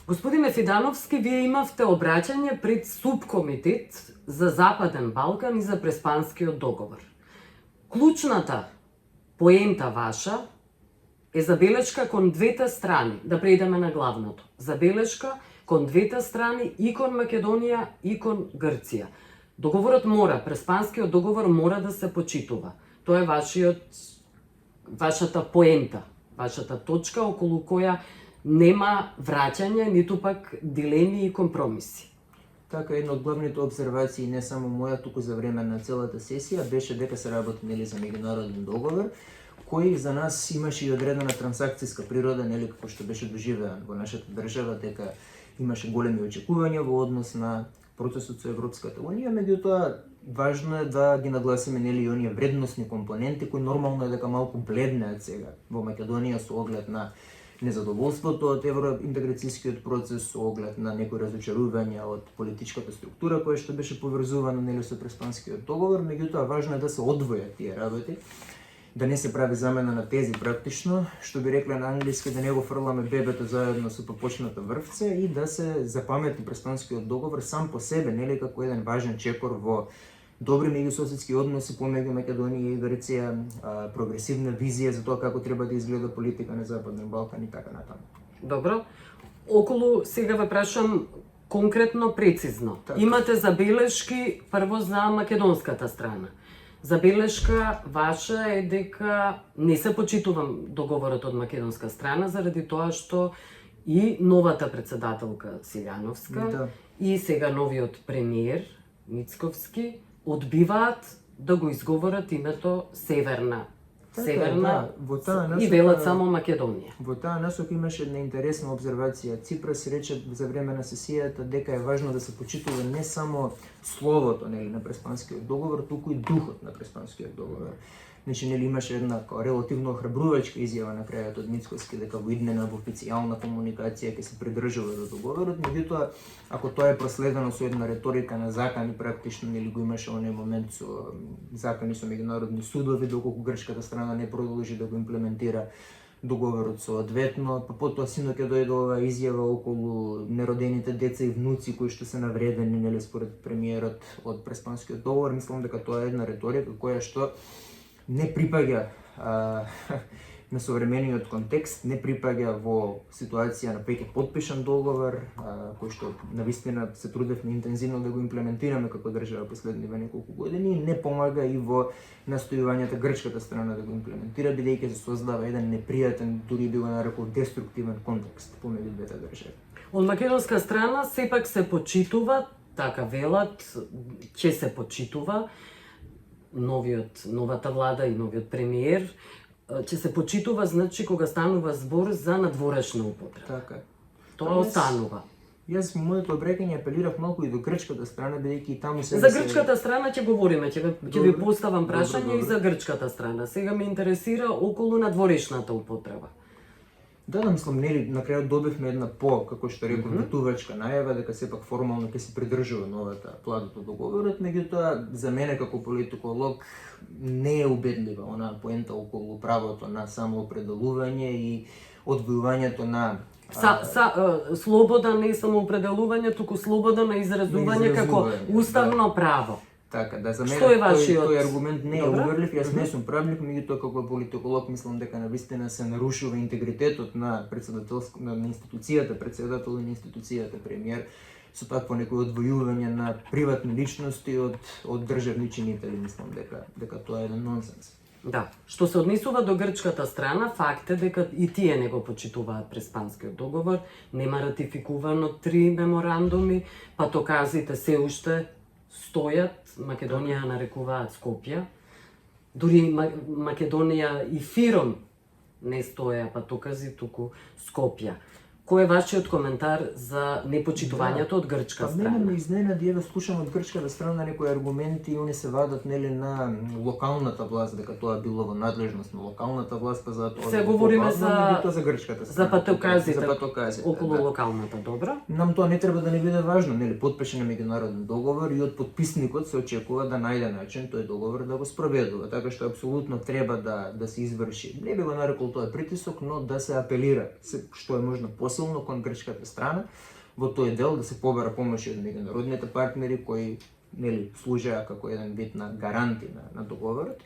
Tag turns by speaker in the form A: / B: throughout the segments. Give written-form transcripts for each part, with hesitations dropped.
A: Господине Фидановски, вие имавте обраќање пред субкомитет за Западен Балкан и за Преспанскиот договор. Клучната поента ваша е забелешка кон двете страни, да преидеме на главното. Забелешка кон двете страни, и кон Македонија, и кон Грција. Договорот мора, Преспанскиот договор мора да се почитува. Тоа е вашата поента, вашата точка околу која нема враќање, ниту пак дилеми и компромиси.
B: Така, една од главните обсервации, не само моја, туку за време на целата сесија, беше дека се работи за меѓународен договор, кој за нас имаше и одредена трансакцијска природа, како што беше доживеан во нашата држава, дека имаше големи очекувања во однос на процесот со Европската Унија, меѓутоа важно е да ги нагласиме и оние вредносни компоненти кои нормално е дека малку бледнеат сега во Македонија со оглед на незадоволството од евроинтеграцијскиот процес, со оглед на некои разочарувања од политичката структура која што беше поврзувана со Преспанскиот договор, меѓутоа важно е да се одвојат тие работи, да не се прави замена на тези практично, што би рекле на англиски, да не го фрламе бебето заедно со попочната врвце и да се запамети Преспанскиот договор сам по себе, како еден важен чекор во добри меѓусоседски односи помеѓу Македонија и Грција, прогресивна визија за тоа како треба да изгледа политика на Западен Балкан и така натаму.
A: Добро. Околу сега ве прашам конкретно, прецизно.
B: Так.
A: Имате забелешки прво за македонската страна. Забелешка ваша е дека не се почитува договорот од македонска страна заради тоа што и новата председателка Силјановска и сега новиот премиер Мицковски одбиваат да го изговорат името Северна. Северна и велат само Македонија.
B: Во таа насока имаше една интересна обзервација. Ципрас рече за време на сесијата дека е важно да се почитува не само словото на Преспанскиот договор, туку и духот на Преспанскиот договор. Значи, имаше една релативно охрабрувачка изјава на крајот од Мицковски дека во иднина во официјална комуникација ќе се придржува до договорот, меѓутоа ако тоа е проследено со една реторика на закани практично, го имаше оној момент со закани со меѓународни судови, доколку грчката страна не продолжи да го имплементира договорот соодветно, па потоа синоќа дојде оваа изјава околу неродените деца и внуци кои што се навредени според премиерот од Преспанскиот договор. Мислам дека тоа е една реторика која што не припаѓа на современиот контекст, не припаѓа во ситуација на веќе потпишан договор, кој што навистина се трудевме интензивно да го имплементираме како држава последниве неколку години, не помага и во настојувањата грчката страна да го имплементира, бидејќи се создава еден непријатен, дури би го нарекол деструктивен контекст помеѓу двете држави.
A: Од македонска страна сепак се почитува, така велат, ќе се почитува новата влада и новиот премиер, ќе се почитува, значи, кога станува збор за надворешна употреба.
B: Така.
A: Тоа останува.
B: Јас во моето обраќање апелирав малку и до грчката страна, бидејќи и таму се...
A: За грчката страна ќе говориме, ќе ви поставам прашање и за грчката страна. Сега ме интересира околу надворешната употреба.
B: Да, мислам, на крајот добивме една како што реков, ветувачка најава дека сепак формално ќе се придржува новата платото договорот, меѓутоа за мене како политиколог не е убедлива онаа поента околу правото на самоопределување и одвојувањето на
A: слобода не само определување, туку слобода на изразување како уставно право.
B: Така, да, за мене тој аргумент не е уверлив, јас не сум правник, меѓутоа како политиколог мислам дека навистина се нарушува интегритетот на институцијата, председател на институцијата премиер, со такво некој одвојување на приватни личности од државни чинители, мислам дека тоа е еден нонсенс.
A: Да, што се однесува до грчката страна, факт е дека и тие не го почитуваат Преспанскиот договор, нема ратификувано 3 меморандуми, патоказите се уште стојат, Македонија нарекуваат Скопје, дури Македонија и Фиром не стоја патокази, туку Скопје. Кој е вашиот коментар за непочитувањето од грчка
B: Па мене
A: страна?
B: ме изненади, еве слушам од грчката страна некои аргументи и они се вадат нели на локалната власт, дека тоа било во надлежност на локалната власт, па затоа
A: Се говориме
B: за грчката
A: За
B: страна.
A: патоказите,
B: За патоказите,
A: околу
B: да.
A: локалната, добра?
B: Нам тоа не треба да не биде важно, нели, потпишан е меѓународен договор и од потписникот се очекува да најде начин тој договор да го спроведува, така што апсолутно треба да се изврши. Не би го нарекол тоа притисок, но да се апелира што е можно посилно кон грчката страна во тој дел да се побара помош од меѓународните партнери кои нели служеа како еден вид на гаранти на договорот.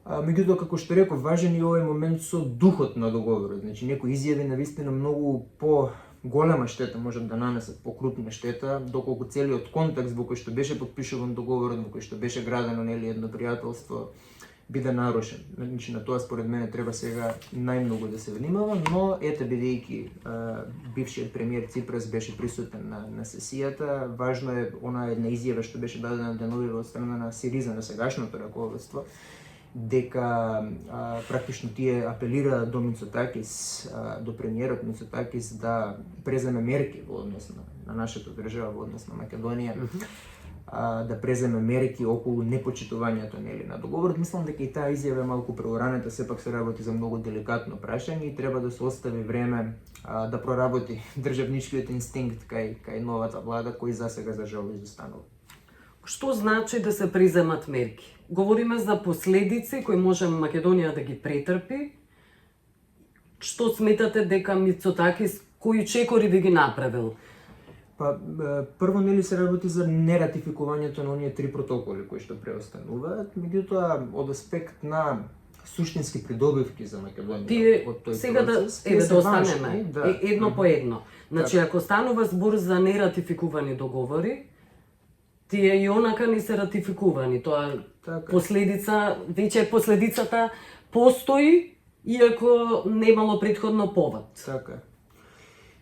B: Меѓутоа, како што реков, важен е овој момент со духот на договорот. Значи, некои изјави навистина многу голема штета можат да нанесат, покрупна штета, доколку целиот контекст во кој што беше подпишуван договорот, во кој што беше градено нели едно пријателство, биде нарушен. Значи, на тоа според мене треба сега најмногу да се внимава, но ете бидејќи бившиот премиер Ципрас беше присутен на сесијата, важно е она една изјава што беше дадена деновиве од страна на СИРИЗА, на сегашното раководство, дека практично тие апелира до Мицотакис, до премиерот Мицотакис да преземе мерки во однос на нашата држава, во однос на Македонија, да преземе мерки околу непочитувањето нели на договорот. Мислам дека и таа изјава е малку преуранета, сепак се работи за многу деликатно прашање и треба да се остави време да проработи државничкиот инстинкт кај новата влада, кој засега за жал изостанува.
A: Што значи да се преземат мерки? Говориме за последици кои може Македонија да ги претрпи. Што сметате дека Мицотакис, кои чекори би ги направил?
B: Па, прво нели се работи за нератификувањето на оние 3 протоколи кои што преостануваат, меѓутоа од аспект на суштински придобивки за Македонија
A: Тие
B: од тој
A: сега
B: процес,
A: да
B: се
A: останеме
B: важни,
A: едно по едно. Значи, ако станува збор за нератификувани договори, тие и онака не се ратификувани. Тоа
B: Така.
A: последица, веќе последицата постои, иако немало претходно повод.
B: Така.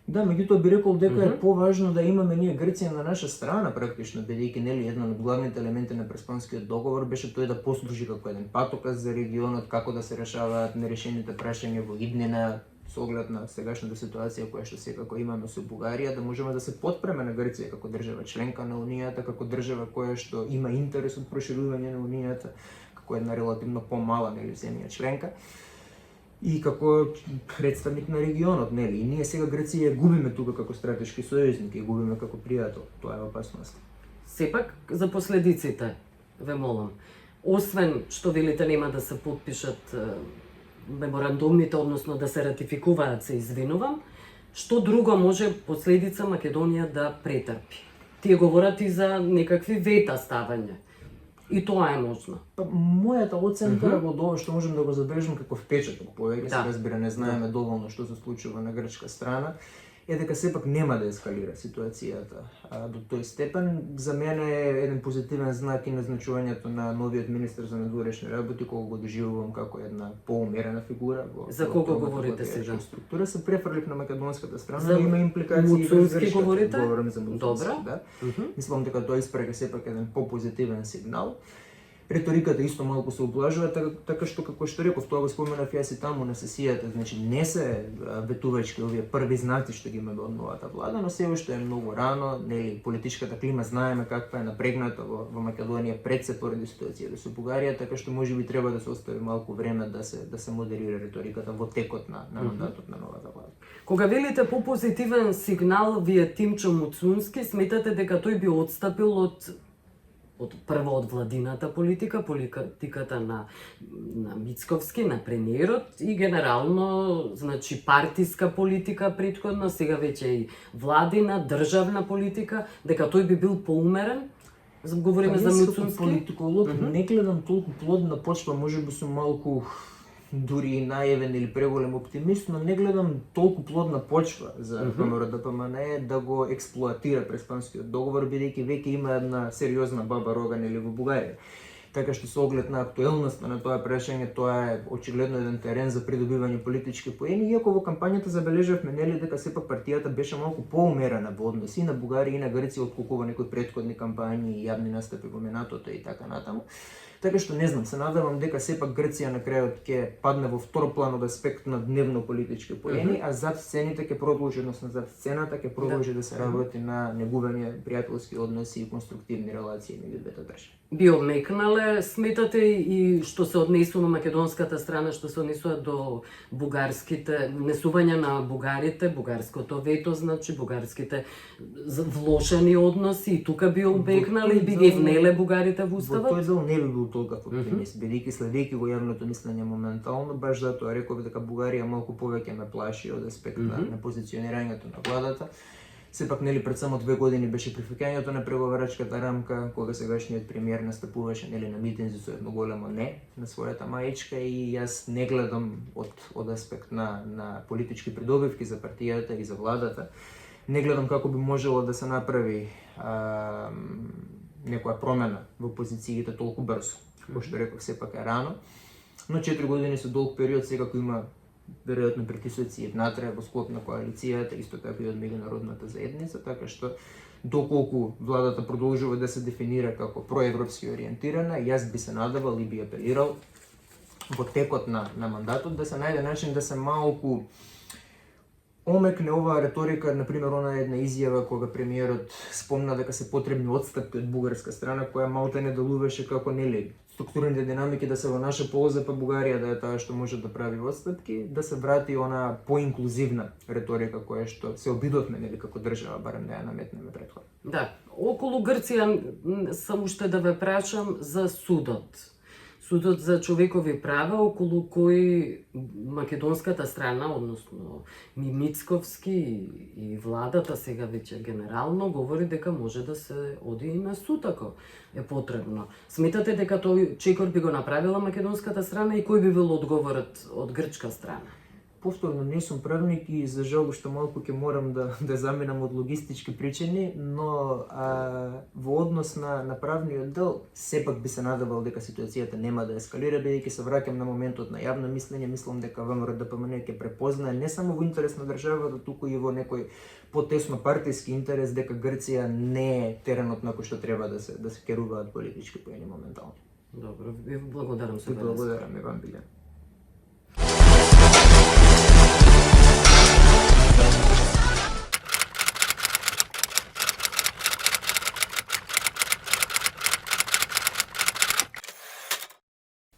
B: Да, меѓутоа би рекол дека е поважно да имаме ние Грција на наша страна практично, бидејќи нели еден од главните елементи на Преспанскиот договор беше тој да послужи како еден патоказ за регионот, како да се решаваат нерешените прашања во иднина со оглед на сегашната ситуација која што секако имаме со Бугарија, да можеме да се потпреме на Грција како држава членка на Унијата, како држава која што има интерес од проширување на Унијата, како една релативно помала нели земја членка. И како представник на регионот, нели? И ние сега Грција губиме тука како стратешки сојузник и губиме како пријател. Тоа е опасност.
A: Сепак, за последиците, ве молам. Освен што велите нема да се подпишат меморандумите, односно да се ратификуваат, се извинувам, што друго може последица Македонија да претрпи? Тие говорат и за некакви вета ставање. И тоа е можно.
B: Па, мојата оценка во ова што можем да го забележим како впечаток, повеќе се разбира, не знаеме доволно што се случува на грчка страна, е дека сепак нема да ескалира ситуацијата до тој степен. За мене е еден позитивен знак и назначувањето на новиот министер за надворешни работи, кога го доживувам како една поумерена фигура во
A: За кого говорите сега?
B: Структура се префрлив на македонската страна,
A: За
B: но има импликации и
A: Муцунски говорите?
B: Говорам за Муцунски,
A: Добра.
B: да. Мислам дека тоа испрега сепак еден попозитивен сигнал. Реториката исто малку се облажува, така што како што реков, тоа го споменав јас и таму на сесијата, значи не се ветувачки овие први знаци што ги имаме од новата влада, но се уште е многу рано, нели политичката клима знаеме каква е напрегната во Македонија пред се поради ситуацијата со Бугарија, така што можеби треба да се остави малку време да се модерира реториката во текот на мандатот на новата влада.
A: Кога велите попозитивен сигнал, вие Тимчо Муцунски, сметате дека тој би отстапил од прво од владината политиката на Мицковски, на премиерот и генерално, значи партиска политика претходно, сега веќе и владина, државна политика, дека тој би бил поумерен? Говориме за Муцунски.
B: Политиколог не гледам толку плодна почва, можеби сум малку дури и наивен или преголем оптимист, но не гледам толку плодна почва за ВМРО-ДПМНЕ да го експлоатира Преспанскиот договор, бидејќи веќе има една сериозна баба роган или во Бугарија. Така што со оглед на актуелноста на тоа прашање, тоа е очигледно еден терен за придобивање политички поени, иако во кампањата забележавме нели дека сепак партијата беше малку поумерена во однос и на Бугарија и на Грција отколку во некои претходни кампањи и јавни настапи во минатото и така натаму. Така што не знам, се надевам дека сепак Грција на крајот ќе падне во второпланов аспект на дневно политички поени, а зад сцените ќе продолжи, односно зад сцената ќе продолжи да се работи на негување пријателски односи и конструктивни релации меѓу двете држави.
A: Би обмекнале, сметате, и што се однесува македонската страна, што се однесува до бугарските, внесување на бугарите, бугарското вето, значи бугарските влошени односи, и тука би обмекнале и би ги внеле бугарите во уставот?
B: Во тој дел не би бил толков оптимист, бидејќи следејќи го јавното мислење моментално, баш затоа реков дека Бугарија малку повеќе ме плаши од аспект на позиционирањето на владата. Сепак нели пред само 2 години беше прифаќањето на преговарачката рамка, кога сегашниот премиер настапуваше нели на митинзи со едно големо не на својата маичка, и јас не гледам од аспект на политички придобивки за партијата и за владата. Не гледам како би можело да се направи некоја промена во позициите толку брзо. Кој што реков, сепак е рано, но 4 години со долг период секако има веројатно притисоци и внатре во склоп на коалицијата, исто така и од меѓународната заедница, така што доколку владата продолжува да се дефинира како проевропски ориентирана, јас би се надевал и би апелирал во текот на мандатот да се најде начин да се малку омекне оваа реторика, например, она една изјава кога премиерот спомна дека се потребни отстапки од бугарска страна, која малку не делуваше како нели структурните динамики да се во наша полза, па Бугарија да е таа што може да прави отстапки, да се врати она поинклузивна реторика која што се обидовме нели како држава, барем да ја наметнеме претходно.
A: Да, околу Грција само уште да ве прашам за судот. Судот за човекови права, околу кој македонската страна, односно Мицковски и владата сега веќе генерално говори дека може да се оди и на суд ако е потребно. Сметате дека тој чекор би го направила македонската страна и кој би бил одговорот од грчка страна?
B: Повторно, не сум правник и за жал уште малку ќе морам да заминам од логистички причини, но во однос на правниот дел сепак би се надевал дека ситуацијата нема да ескалира, бидејќи се враќам на моментот на јавно мислење. Мислам дека ВМРО ДПМН ќе препознае не само во интерес на државата, туку и во некој потесно партиски интерес дека Грција не е теренот на кој што треба да се керуваат политички поени моментално.
A: Добро, ви благодарам се.
B: Благодарам, Иван Билјан.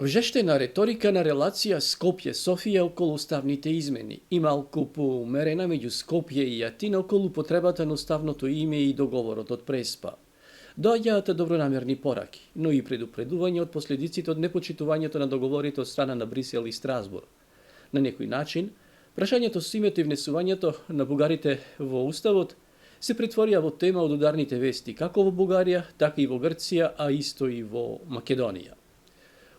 C: Вжештена реторика на релација Скопје-Софија околу уставните измени и малку поумерена меѓу Скопје и Атина околу потребата на уставното име и договорот од Преспа. Доаѓаат добронамерни пораки, но и предупредување од последиците од непочитувањето на договорите од страна на Брисел и Страсбург. На некој начин, прашањето со името и внесувањето на бугарите во уставот се претворија во тема од ударните вести како во Бугарија, така и во Грција, а исто и во Македонија.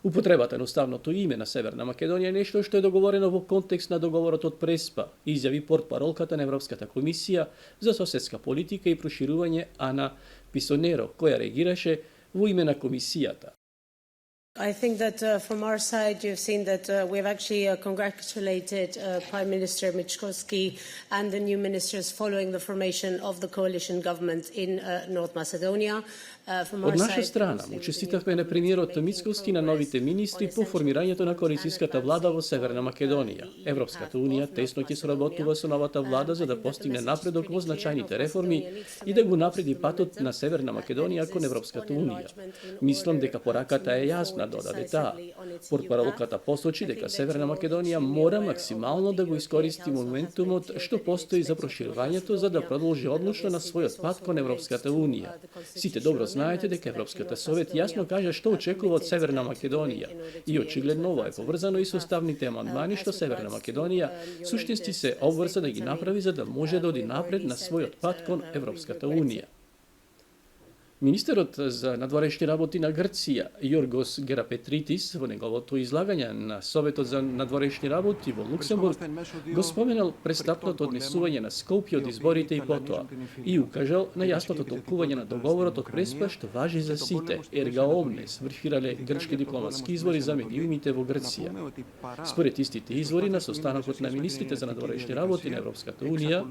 C: Употребата на уставното име на Северна Македонија е нешто што е договорено во контекст на договорот од Преспа, изјави портпаролката на Европската комисија за соседска политика и проширување Ана Писонеро, која реагираше во име на комисијата.
D: I think that from our side, you've seen that we have actually congratulated Prime Minister Mickoski and the new ministers following the formation of the coalition government in North Macedonia.
C: Од наша страна, му честитавме на премиерот Мицковски на новите министри по формирањето на коалицијската влада во Северна Македонија. Европската унија тесно ќе соработува со новата влада за да постигне напредок во значајните реформи и да го напреди патот на Северна Македонија кон Европската унија. Мислам дека пораката е јасна, додаде таа. Портпаролката посочи дека Северна Македонија мора максимално да го искористи моментумот што постои за проширувањето за да продолжи одлучно на својот пат кон Европската унија. Сите добро знаете дека Европската совет јасно кажа што очекува од Северна Македонија и очигледно ова е поврзано и со уставните амандмани што Северна Македонија суштински се обврза да ги направи за да може да оди напред на својот пат кон Европската унија. Министерот за надворешни работи на Грција, Јоргос Герапетритис, во неговото излагање на Советот за надворешни работи во Луксембург, го споменал престапното однесување на Скопје од изборите и потоа и укажал на јасното толкување на договорот од Преспа што важи за сите, ерга омнес, врфирале грчки дипломатски извори за медиумите во Грција. Според истите извори на состанокот на министрите за надворешни работи на Европската Унија,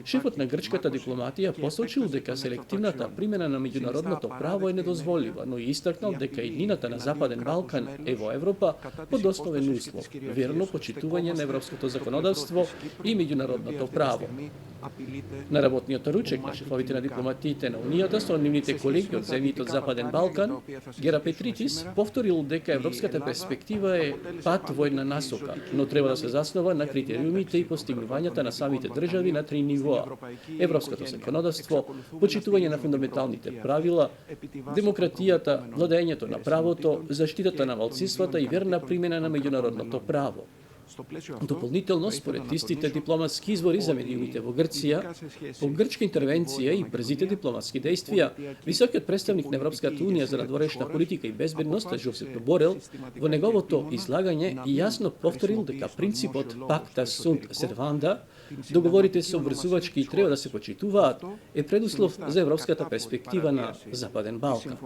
C: шефот на грчката дипломатија посочил дека селективната примена на меѓународното право е недозволива, но и истакнал дека иднината на Западен Балкан е во Европа под основен услов, верно почитување на европското законодавство и меѓународното право. На работниот ручек на шефовите на дипломатиите на Унијата со нивните колеги од земјите од Западен Балкан, Герапетритис повторил дека европската перспектива е пат во една насока, но треба да се заснова на критериумите и постигнувањата на самите држави на три нивоа: европското законодавство, почитување на фундаменталните правила, демократијата, владењето на правото, заштитата на малцинствата и верна примена на меѓународното право. Дополнително, според истите дипломатски извори за медиумите во Грција, по грчка интервенција и брзите дипломатски действија, високиот представник на Европската Унија за надворешна политика и безбедност Жозеп Борел во неговото излагање јасно повторил дека принципот Pacta sunt servanda, договорите се обврзувачки и треба да се почитуваат, е предуслов за европската перспектива на Западен Балкан.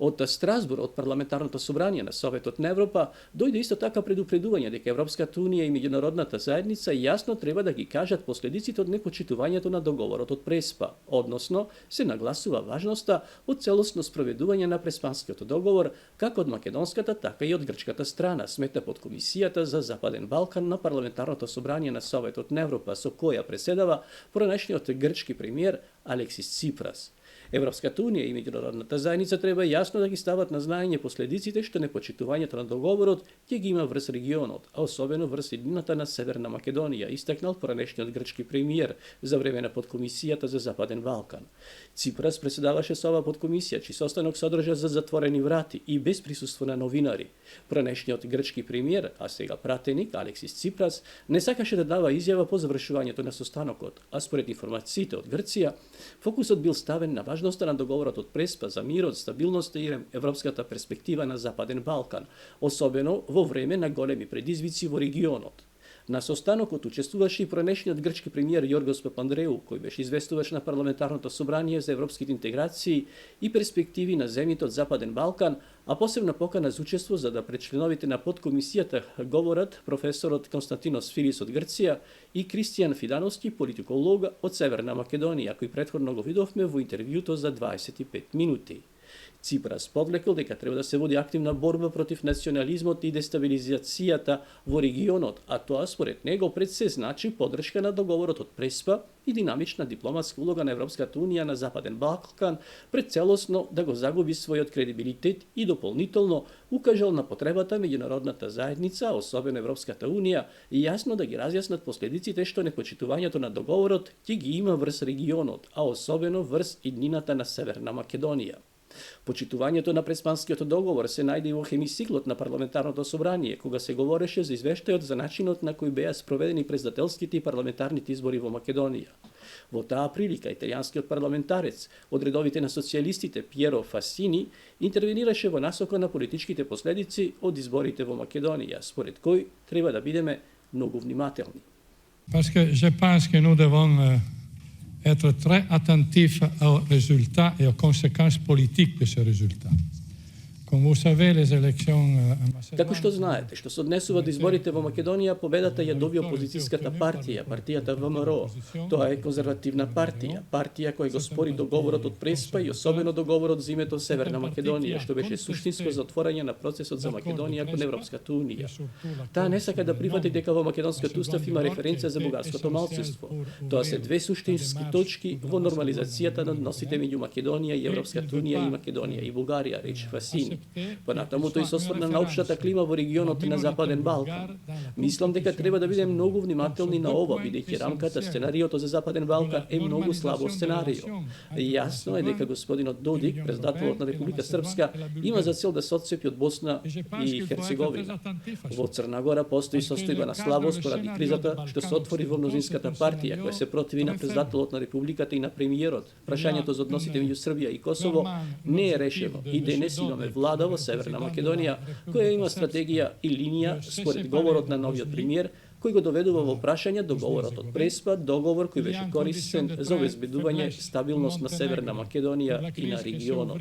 C: Од Страсбур, од парламентарното собрание на Советот на Европа, дојде исто така предупредување дека Европската Унија и меѓународната заедница јасно треба да ги кажат последиците од непочитувањето на договорот од Преспа, односно се нагласува важноста од целосно спроведување на Преспанскиот договор како од македонската, така и од грчката страна, смета подкомисијата за Западен Балкан на парламентарното собрание на Советот на Европа, со која преседава поранешниот грчки премиер Алексис Ципрас. Европската Унија и меѓународната заедница треба јасно да ги стават на знаење последиците што непочитувањето на договорот ќе ги има врз регионот, а особено врз иднината на Северна Македонија, истакнал поранешниот грчки премиер за време на подкомисијата за Западен Балкан. Ципрас преседаваше со оваа подкомисија, чиј состанок содржа за затворени врати и без присуство на новинари. Поранешниот грчки премиер, а сега пратеник Алексис Ципрас, не сакаше да дава изјава по завршувањето на состанокот, а според информациите од Грција, фокусот бил ставен на важноста на договорот од Преспа за мирот, стабилноста и европската перспектива на Западен Балкан, особено во време на големи предизвици во регионот. На состанокот учествуваше и поранешниот грчки премиер Јоргос Папандреу, кој беше известувач на парламентарното собрание за европските интеграции и перспективи на земјите од Западен Балкан, а посебна покана за учество за да пред членовите на подкомисијата говорат професорот Константинос Филис од Грција и Кристијан Фидановски, политиколог од Северна Македонија, кој претходно го видовме во интервјуто за 25 минути. Ципрас подлекол дека треба да се води активна борба против национализмот и дестабилизацијата во регионот, а тоа според него пред се значи поддршка на договорот од Преспа и динамична дипломатска улога на Европската Унија на Западен Балкан пред целосно да го загуби својот кредибилитет и дополнително укажал на потребата меѓународната заедница, особено Европската Унија, и јасно да ги разјаснат последиците што непочитувањето на договорот ќе ги има врз регионот, а особено врз иднината на Северна Македонија. Почитувањето на Преспанскиот договор се најде и во хемисиклот на парламентарното собрание, кога се говореше за извештајот за начинот на кој беа спроведени председателските и парламентарните избори во Македонија. Во таа прилика италијанскиот парламентарец од редовите на социјалистите Пиеро Фасини интервенираше во насока на политичките последици од изборите во Македонија, според кој треба да бидеме многу внимателни.
E: Parce que je pense que nous devons être très attentifs aux résultats et aux conséquences politiques de ces résultats. Comme vous savez, les élections en Macédoine...
C: Како што знаете, што се однесува до изборите во Македонија, победата ја доби опозицијската партија, партијата ВМРО. Тоа е конзервативна партија, партија која го спори договорот од Преспа и особено договорот за името Северна Македонија, што беше суштинско затворање на процесот за Македонија кон Европската Унија. Таа не сака да прифати дека во македонскиот устав има референција за бугарското малцинство. Тоа се две суштински точки во нормализацијата на односите меѓу Македонија и Европската Унија и Македонија и Бугарија, рече Фасини. Понатаму тој се осврна на општата политичката клима во регионот на Западен Балкан. Мислам дека треба да бидеме многу внимателни на ова, бидејќи рамката, сценариото за Западен Балкан е многу слабо сценарио. Јасно е дека господинот Додик, председателот на Република Српска, има за цел да се отцепи од Босна и Херцеговина. Во Црна Гора постои состојба на слабост поради кризата што се отвори во мнозинската партија која се противи на председателот на Републиката и на премиерот. Прашањето за односите меѓу Србија и Косово не е решено и денес имаме влада во Северна Македонија која има стратегија и линија според говорот на новиот премиер кој го доведува во прашање договорот од Преспа, договор кој беше користен за обезбедување стабилност на Северна Македонија и на регионот.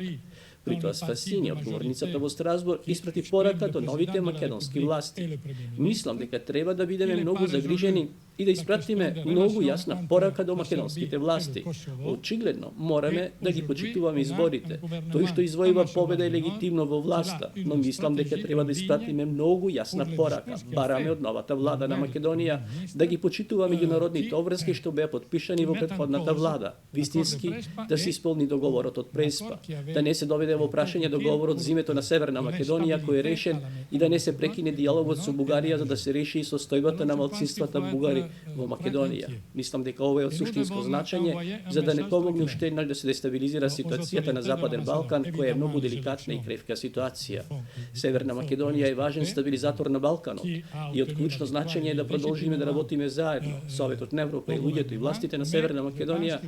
C: При тоа Сфасини, одговорницата во Страсбург, испрати порака до новите македонски власти. Мислам дека треба да бидеме многу загрижени и да испратиме многу јасна порака до македонските власти. Очигледно, мораме да ги почитуваме изборите. Тој што извојува победа е легитимно во власта, но мислам дека треба да испратиме многу јасна порака. Бараме од новата влада на Македонија да ги почитува меѓународните обврски што беа подпишани во претходната влада. Вистински да се исполни договорот од Преспа, да не се доведе во прашање договорот за името на Северна Македонија кој е решен и да не се прекине диалогот со Бугарија за да се реши и состојбата на малцинствата бугари во Македонија. Мислам дека ова е од суштинско значење за да не помогне уште еднаш да се дестабилизира ситуацијата на Западен Балкан која е многу деликатна и кревка ситуација. Северна Македонија е важен стабилизатор на Балканот и од клучно значење е да продолжиме да работиме заедно. Советот на Европа и луѓето и властите на Северна Македонија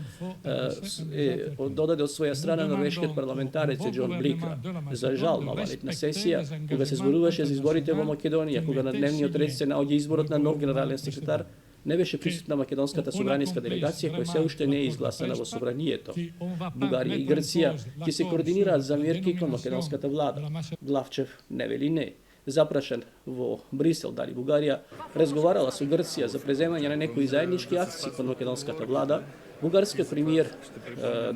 C: додаде од своја страна норвешкиот парламентарец Џон Блика. За жал, на ова летна сесија, кога се зборуваше за изборите во Македонија, кога на дневниот ред се наоѓа изборот на нов генерален секретар, не беше присутна македонската собраниска делегација која се уште не е изгласана во собранието. Бугарија и Грција ќе се координираат за мерки кон македонската влада. Главчев не вели не. Запрашан во Брисел дали Бугарија разговарала со Грција за преземање на некои заеднички акции кон македонската влада, бугарскиот премиер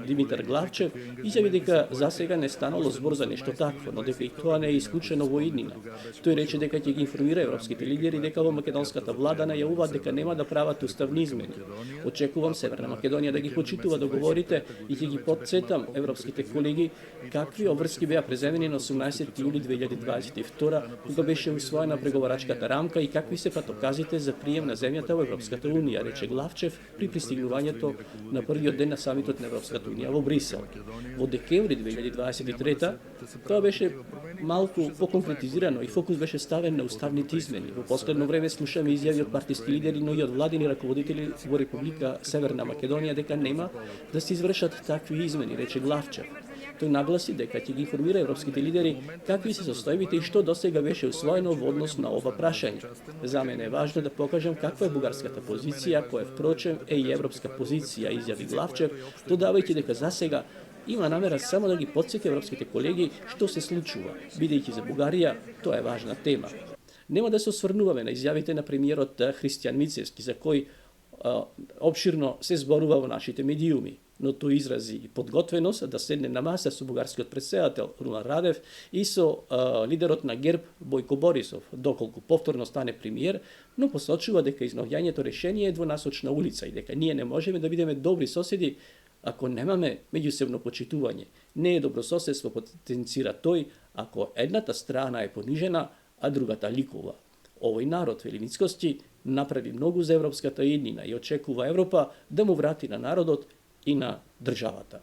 C: Димитар Главчев изјави дека засега не станало збор за нешто такво, но дека и тоа не е исклучено во иднина. Тој рече дека ќе ги информира европските лидери дека во македонската влада најавуваат дека нема да прават уставни измени. Очекувам Северна Македонија да ги почитува договорите и ќе ги потсетам европските колеги какви обврски беа преземени на 18 јули 2022 кога беше усвоена преговарачката рамка и какви се патоказите за прием на земјата во Европската унија, рече Главчев при пристигнувањето на првиот ден на самитот на Европската унија во Брисел. Во декември 2023 тоа беше малку поконкретизирано и фокус беше ставен на уставните измени. Во последно време слушаме изјави од партиски лидери, но и од владини раководители во Република Северна Македонија дека нема да се извршат такви измени, рече Главчев. Тој нагласи дека ќе ги информира европските лидери какви се состојбите и што досега беше усвоено во однос на ова прашање. За мене е важно да покажам каква е бугарската позиција, која впрочем е и европска позиција, изјави Главчев, додавајќи дека засега има намера само да ги потсети европските колеги што се случува, бидејќи за Бугарија тоа е важна тема. Нема да се осврнуваме на изјавите на премиерот Христијан Мицевски, за кој опширно се зборува во нашите медиуми, но тој изрази подготвеност да седне на маса со бугарскиот претседател Румен Радев и со лидерот на ГЕРБ Бојко Борисов, доколку повторно стане премиер, но посочува дека изнаоѓањето решение е двонасочна улица и дека ние не можеме да бидеме добри соседи ако немаме меѓусебно почитување. Не е добрососедство, потенцира тој, ако едната страна е понижена, а другата ликува. Овој народ, вели Мицкоски, направи многу за европската иднина и очекува Европа да му врати на народот и на државата.